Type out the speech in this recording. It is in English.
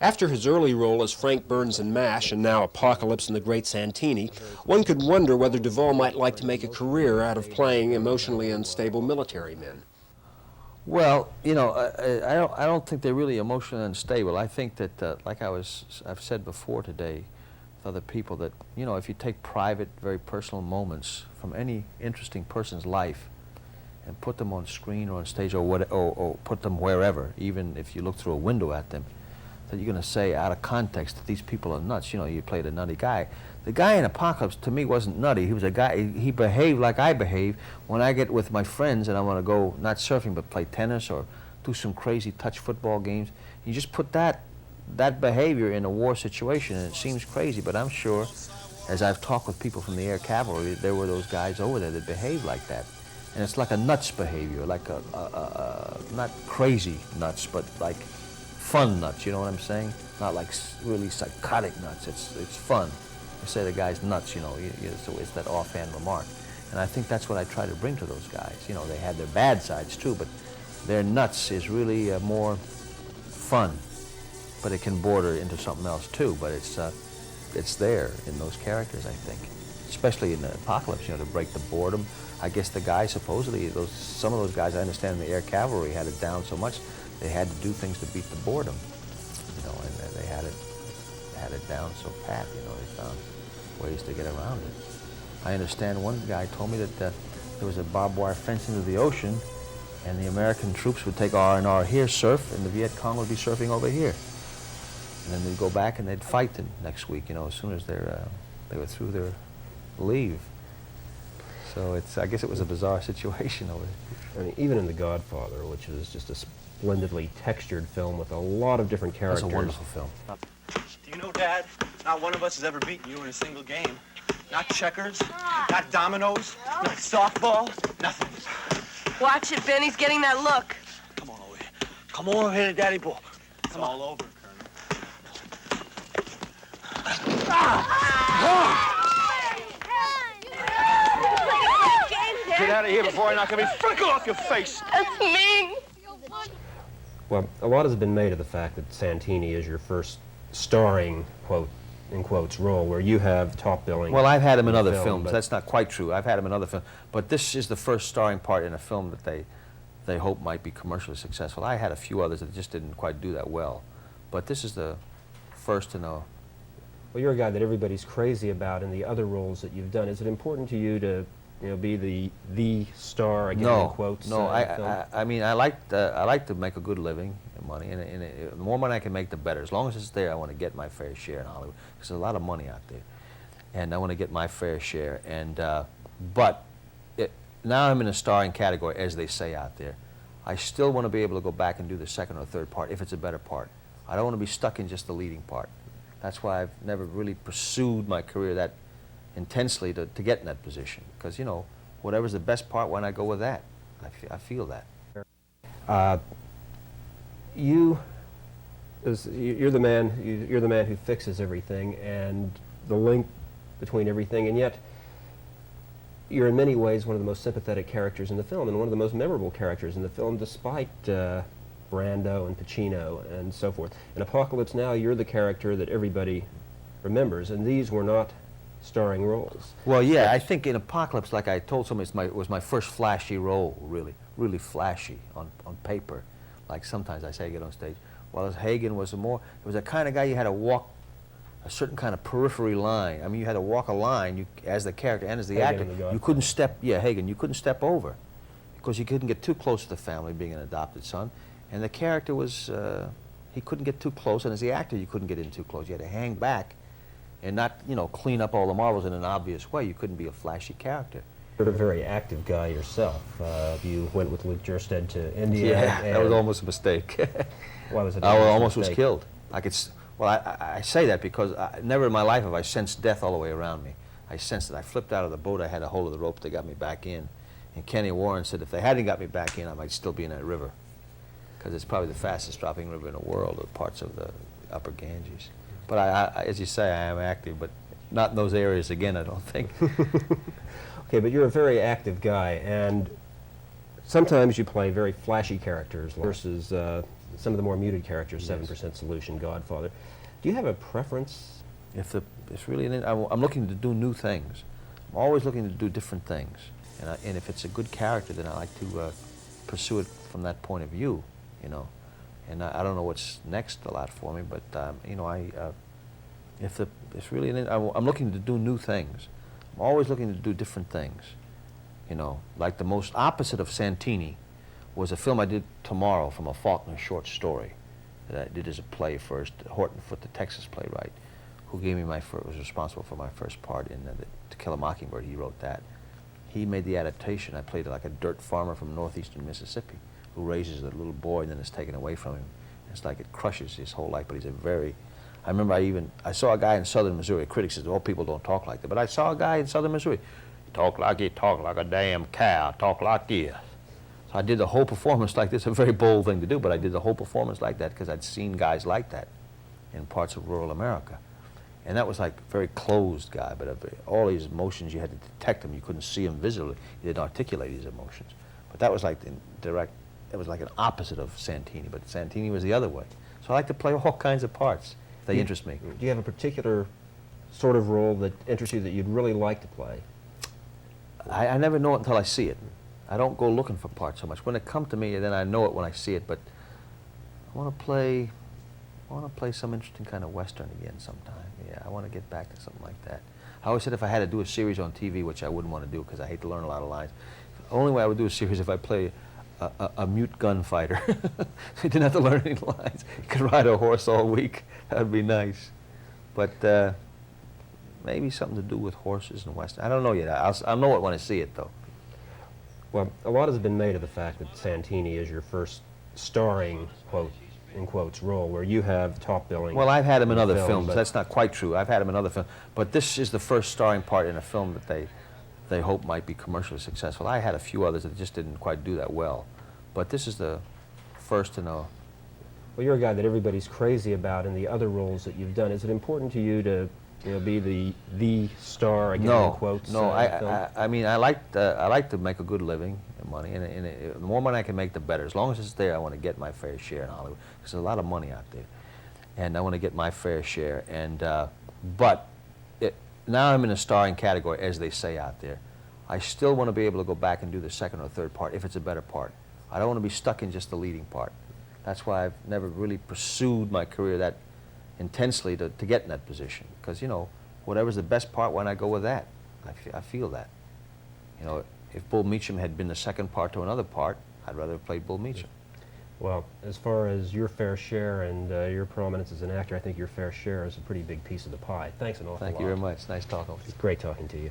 After his early role as Frank Burns in MASH and now Apocalypse in the Great Santini, one could wonder whether Duvall might like to make a career out of playing emotionally unstable military men. Well, you know, I don't think they're really emotionally unstable. I think that, like I've said before today with other people, that, you know, if you take private, very personal moments from any interesting person's life and put them on screen or on stage or put them wherever, even if you look through a window at them, that you're going to say out of context that these people are nuts. You know, you played a nutty guy. The guy in Apocalypse, to me, wasn't nutty. He was a guy, he behaved like I behave when I get with my friends and I want to go, not surfing, but play tennis or do some crazy touch football games. You just put that behavior in a war situation, and it seems crazy, but I'm sure, as I've talked with people from the Air Cavalry, there were those guys over there that behaved like that. And it's like a nuts behavior, like not crazy nuts, but like fun nuts, you know what I'm saying? Not like really psychotic nuts, it's fun. You say the guy's nuts, you know, so it's that offhand remark. And I think that's what I try to bring to those guys. You know, they had their bad sides too, but their nuts is really more fun. But it can border into something else too, but it's there in those characters, I think. Especially in the Apocalypse, you know, to break the boredom. I guess the guys, supposedly, some of those guys, I understand the Air Cavalry had it down so much, they had to do things to beat the boredom. You know, and they had it down so pat, you know, they found ways to get around it. I understand one guy told me that there was a barbed wire fence into the ocean, and the American troops would take R&R here, surf, and the Viet Cong would be surfing over here. And then they'd go back and they'd fight the next week, you know, as soon as they were through their leave. So I guess it was a bizarre situation over there. I mean, even in The Godfather, which is just a splendidly textured film with a lot of different characters. That's a wonderful film. Do you know, Dad, not one of us has ever beaten you in a single game. Not checkers, not dominoes, not softball, nothing. Watch it, Ben. He's getting that look. Come on over here. Come on over here to Daddy Bull. It's all over, Colonel. Get out of here before I knock every freckle off your face. That's mean. Well, a lot has been made of the fact that Santini is your first starring, quote, in quotes, role, where you have top billing. Well, I've had him in other films. That's not quite true. I've had him in other films. But this is the first starring part in a film that they hope might be commercially successful. I had a few others that just didn't quite do that well. But this is the first to know. Well, you're a guy that everybody's crazy about in the other roles that you've done. Is it important to you to, you know, be the star, again, in quotes? No, I mean, I like to make a good living and money, and the more money I can make, the better. As long as it's there, I want to get my fair share in Hollywood, because there's a lot of money out there, and I want to get my fair share. And but now I'm in a starring category, as they say out there. I still want to be able to go back and do the second or third part if it's a better part. I don't want to be stuck in just the leading part. That's why I've never really pursued my career that intensely to get in that position, because, you know, whatever's the best part, why not go with that? I feel that. You're the man who fixes everything and the link between everything, and yet you're in many ways one of the most sympathetic characters in the film and one of the most memorable characters in the film, despite Brando and Pacino and so forth. In Apocalypse Now, you're the character that everybody remembers, and these were not starring roles. Well, yeah, I think in Apocalypse, like I told somebody, it was my first flashy role, really flashy on paper. Like sometimes I say I get on stage. While Hagen was it was a kind of guy you had to walk a certain kind of periphery line. I mean, you had to walk a line as the character and as the actor. You couldn't step, Hagen, you couldn't step over, because you couldn't get too close to the family, being an adopted son. And the character was, he couldn't get too close, and as the actor, you couldn't get in too close. You had to hang back and not, you know, clean up all the marbles in an obvious way. You couldn't be a flashy character. You're a very active guy yourself. You went with Luke Jerstead to India. Yeah, that was almost a mistake. Why was it? I almost was killed. I say that because never in my life have I sensed death all the way around me. I sensed it. I flipped out of the boat. I had a hold of the rope. They got me back in. And Kenny Warren said if they hadn't got me back in, I might still be in that river, because it's probably the fastest dropping river in the world, or parts of the upper Ganges. But as you say, I am active, but not in those areas again, I don't think. Okay, but you're a very active guy, and sometimes you play very flashy characters versus some of the more muted characters, 7% Solution, Godfather. Do you have a preference? If it's really, I'm looking to do new things. I'm always looking to do different things. And if it's a good character, then I like to pursue it from that point of view, you know. And I don't know what's next a lot for me, but you know, if it's really, I'm looking to do new things. I'm always looking to do different things, you know. Like the most opposite of Santini was a film I did Tomorrow from a Faulkner short story that I did as a play first. Horton Foote, the Texas playwright, who gave me was responsible for my first part in To Kill a Mockingbird. He wrote that. He made the adaptation. I played like a dirt farmer from northeastern Mississippi who raises a little boy and then is taken away from him. It's like it crushes his whole life, but he's a very, I remember I saw a guy in southern Missouri. A critic says, "Oh, people don't talk like that." But I saw a guy in southern Missouri, talk like a damn cow, talk like this. So I did the whole performance like this, a very bold thing to do, but I did the whole performance like that because I'd seen guys like that in parts of rural America. And that was like a very closed guy, but all these emotions, you had to detect them. You couldn't see them visibly. You didn't articulate these emotions. But that was like it was like an opposite of Santini, but Santini was the other way. So I like to play all kinds of parts. They interest me. Do you have a particular sort of role that interests you that you'd really like to play? I never know it until I see it. I don't go looking for parts so much. When it comes to me, then I know it when I see it, but I want to play some interesting kind of Western again sometime. Yeah, I want to get back to something like that. I always said if I had to do a series on TV, which I wouldn't want to do because I hate to learn a lot of lines, the only way I would do a series if I play a mute gunfighter. So you didn't have to learn any lines. You could ride a horse all week. That would be nice. But maybe something to do with horses and Western. I don't know yet. I'll know it when I see it, though. Well, a lot has been made of the fact that Santini is your first starring, in quotes, role where you have top billing. Well, I've had him in other film, films. but That's not quite true. I've had him in other films. But this is the first starring part in a film that they hope might be commercially successful. I had a few others that just didn't quite do that well. But this is the first in a... Well, you're a guy that everybody's crazy about in the other roles that you've done. Is it important to you to be the star, again, in quotes? No, film? I mean, I like to make a good living and money, and the more money I can make, the better. As long as it's there, I want to get my fair share in Hollywood, because there's a lot of money out there, and I want to get my fair share. And but now I'm in a starring category, as they say out there. I still want to be able to go back and do the second or third part if it's a better part. I don't want to be stuck in just the leading part. That's why I've never really pursued my career that intensely to get in that position, because whatever's the best part, why not go with that? I feel that. If Bull Meacham had been the second part to another part, I'd rather have played Bull Meacham. Well, as far as your fair share and your prominence as an actor, I think your fair share is a pretty big piece of the pie. Thanks an awful lot. Thank you very much. Nice talking with you. Great talking to you.